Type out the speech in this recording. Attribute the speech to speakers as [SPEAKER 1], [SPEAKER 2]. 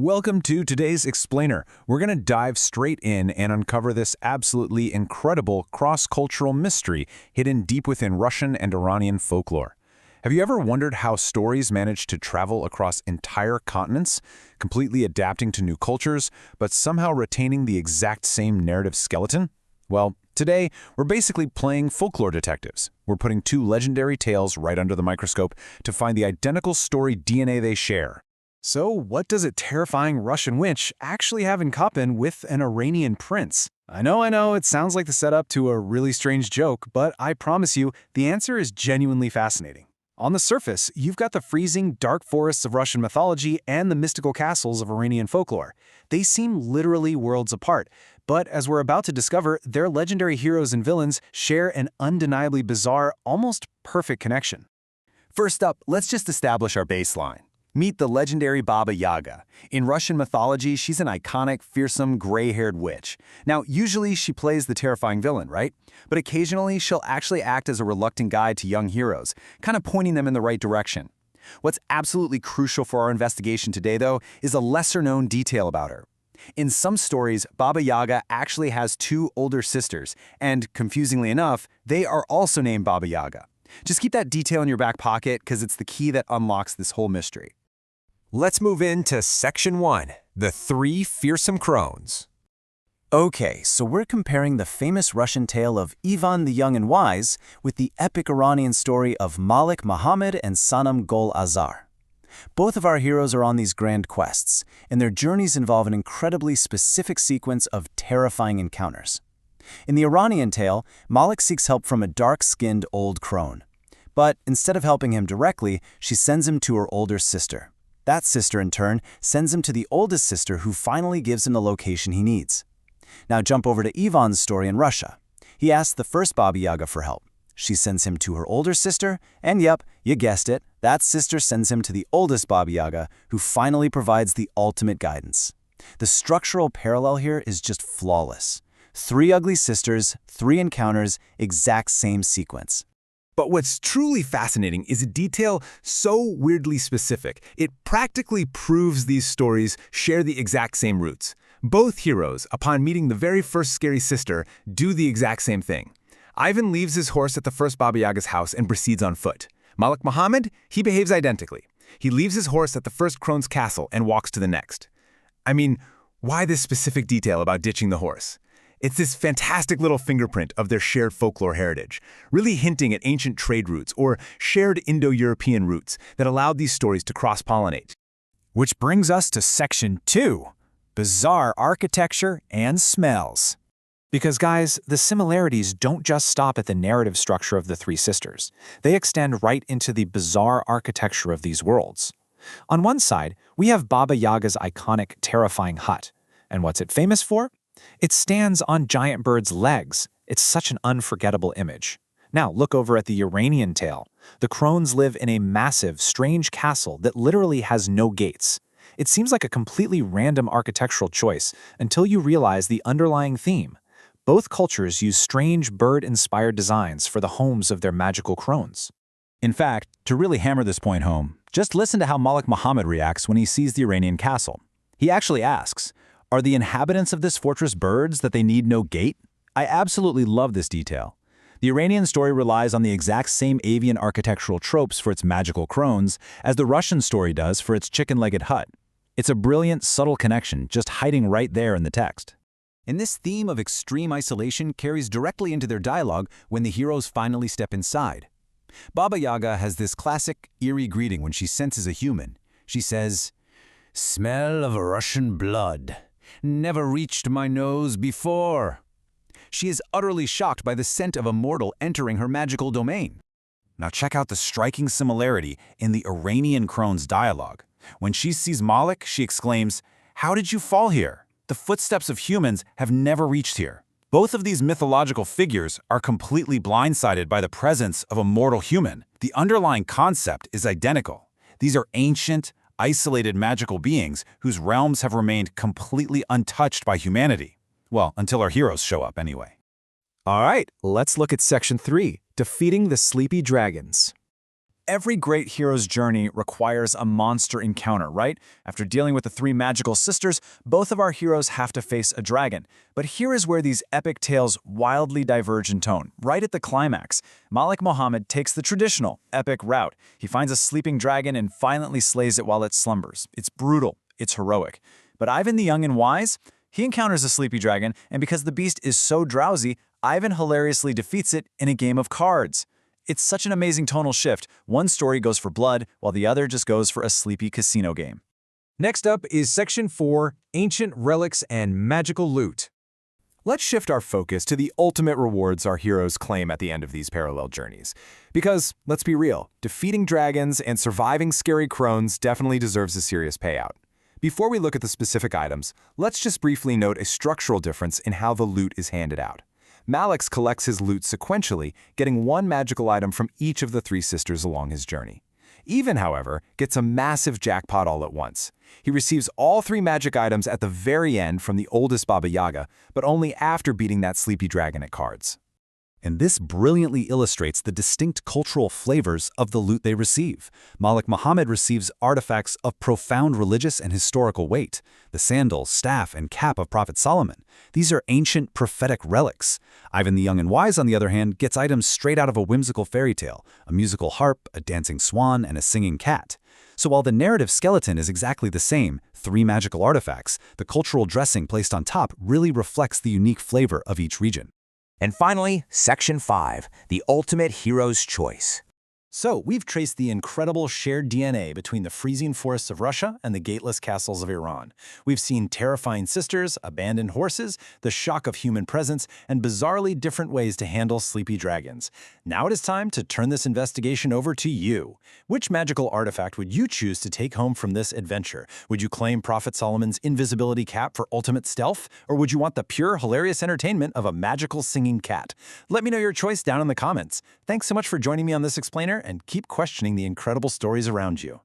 [SPEAKER 1] Welcome to today's Explainer. We're going to dive straight in and uncover this absolutely incredible cross-cultural mystery hidden deep within Russian and Iranian folklore. Have you ever wondered how stories manage to travel across entire continents, completely adapting to new cultures, but somehow retaining the exact same narrative skeleton? Well, today, we're basically playing folklore detectives. We're putting two legendary tales right under the microscope to find the identical story DNA they share.
[SPEAKER 2] So what does a terrifying Russian witch actually have in common with an Iranian prince? I know, it sounds like the setup to a really strange joke, but I promise you, the answer is genuinely fascinating. On the surface, you've got the freezing, dark forests of Russian mythology and the mystical castles of Iranian folklore. They seem literally worlds apart, but as we're about to discover, their legendary heroes and villains share an undeniably bizarre, almost perfect connection. First up, let's just establish our baseline. Meet the legendary Baba Yaga. In Russian mythology, she's an iconic, fearsome, gray-haired witch. Now, usually she plays the terrifying villain, right? But occasionally, she'll actually act as a reluctant guide to young heroes, kind of pointing them in the right direction. What's absolutely crucial for our investigation today, though, is a lesser-known detail about her. In some stories, Baba Yaga actually has two older sisters, and, confusingly enough, they are also named Baba Yaga. Just keep that detail in your back pocket, because it's the key that unlocks this whole mystery.
[SPEAKER 3] Let's move into Section 1, the three fearsome crones.
[SPEAKER 2] Okay, so we're comparing the famous Russian tale of Ivan the Young and Wise with the epic Iranian story of Malek, Mohammad, and Sanam, Gol-Ezar. Both of our heroes are on these grand quests, and their journeys involve an incredibly specific sequence of terrifying encounters. In the Iranian tale, Malek seeks help from a dark-skinned old crone. But instead of helping him directly, she sends him to her older sister. That sister, in turn, sends him to the oldest sister who finally gives him the location he needs. Now jump over to Ivan's story in Russia. He asks the first Baba Yaga for help. She sends him to her older sister, and yep, you guessed it, that sister sends him to the oldest Baba Yaga, who finally provides the ultimate guidance. The structural parallel here is just flawless. Three ugly sisters, three encounters, exact same sequence.
[SPEAKER 1] But what's truly fascinating is a detail so weirdly specific. It practically proves these stories share the exact same roots. Both heroes, upon meeting the very first scary sister, do the exact same thing. Ivan leaves his horse at the first Baba Yaga's house and proceeds on foot. Malek Mohammad, he behaves identically. He leaves his horse at the first crone's castle and walks to the next. I mean, why this specific detail about ditching the horse? It's this fantastic little fingerprint of their shared folklore heritage, really hinting at ancient trade routes or shared Indo-European roots that allowed these stories to cross-pollinate.
[SPEAKER 2] Which brings us to Section 2, bizarre architecture and smells. Because guys, the similarities don't just stop at the narrative structure of the three sisters. They extend right into the bizarre architecture of these worlds. On one side, we have Baba Yaga's iconic, terrifying hut. And what's it famous for? It stands on giant birds' legs. It's such an unforgettable image. Now look over at the Iranian tale. The crones live in a massive, strange castle that literally has no gates. It seems like a completely random architectural choice until you realize the underlying theme. Both cultures use strange bird-inspired designs for the homes of their magical crones.
[SPEAKER 1] In fact, to really hammer this point home, just listen to how Malek Mohammad reacts when he sees the Iranian castle. He actually asks, "Are the inhabitants of this fortress birds that they need no gate?" I absolutely love this detail. The Iranian story relies on the exact same avian architectural tropes for its magical crones as the Russian story does for its chicken-legged hut. It's a brilliant, subtle connection just hiding right there in the text. And this theme of extreme isolation carries directly into their dialogue when the heroes finally step inside. Baba Yaga has this classic, eerie greeting when she senses a human. She says, "Smell of Russian blood. Never reached my nose before." She is utterly shocked by the scent of a mortal entering her magical domain. Now check out the striking similarity in the Iranian crone's dialogue. When she sees Malek, she exclaims, "How did you fall here? The footsteps of humans have never reached here." Both of these mythological figures are completely blindsided by the presence of a mortal human. The underlying concept is identical. These are ancient, isolated magical beings whose realms have remained completely untouched by humanity. Well, until our heroes show up anyway.
[SPEAKER 2] All right, let's look at Section 3, defeating the sleepy dragons.
[SPEAKER 1] Every great hero's journey requires a monster encounter, right? After dealing with the three magical sisters, both of our heroes have to face a dragon. But here is where these epic tales wildly diverge in tone. Right at the climax, Malek Mohammad takes the traditional, epic route. He finds a sleeping dragon and violently slays it while it slumbers. It's brutal. It's heroic. But Ivan the Young and Wise? He encounters a sleepy dragon, and because the beast is so drowsy, Ivan hilariously defeats it in a game of cards. It's such an amazing tonal shift. One story goes for blood, while the other just goes for a sleepy casino game.
[SPEAKER 3] Next up is Section 4, Ancient Relics and Magical Loot. Let's shift our focus to the ultimate rewards our heroes claim at the end of these parallel journeys. Because, let's be real, defeating dragons and surviving scary crones definitely deserves a serious payout. Before we look at the specific items, let's just briefly note a structural difference in how the loot is handed out. Malek collects his loot sequentially, getting one magical item from each of the three sisters along his journey. Ivan, however, gets a massive jackpot all at once. He receives all three magic items at the very end from the oldest Baba Yaga, but only after beating that sleepy dragon at cards.
[SPEAKER 1] And this brilliantly illustrates the distinct cultural flavors of the loot they receive. Malek Mohammad receives artifacts of profound religious and historical weight, the sandal, staff, and cap of Prophet Solomon. These are ancient prophetic relics. Ivan the Young and Wise, on the other hand, gets items straight out of a whimsical fairy tale, a musical harp, a dancing swan, and a singing cat. So while the narrative skeleton is exactly the same, three magical artifacts, the cultural dressing placed on top really reflects the unique flavor of each region.
[SPEAKER 3] And finally, Section 5, The Ultimate Hero's Choice.
[SPEAKER 4] So, we've traced the incredible shared DNA between the freezing forests of Russia and the gateless castles of Iran. We've seen terrifying sisters, abandoned horses, the shock of human presence, and bizarrely different ways to handle sleepy dragons. Now it is time to turn this investigation over to you. Which magical artifact would you choose to take home from this adventure? Would you claim Prophet Solomon's invisibility cap for ultimate stealth? Or would you want the pure, hilarious entertainment of a magical singing cat? Let me know your choice down in the comments. Thanks so much for joining me on this explainer, and keep questioning the incredible stories around you.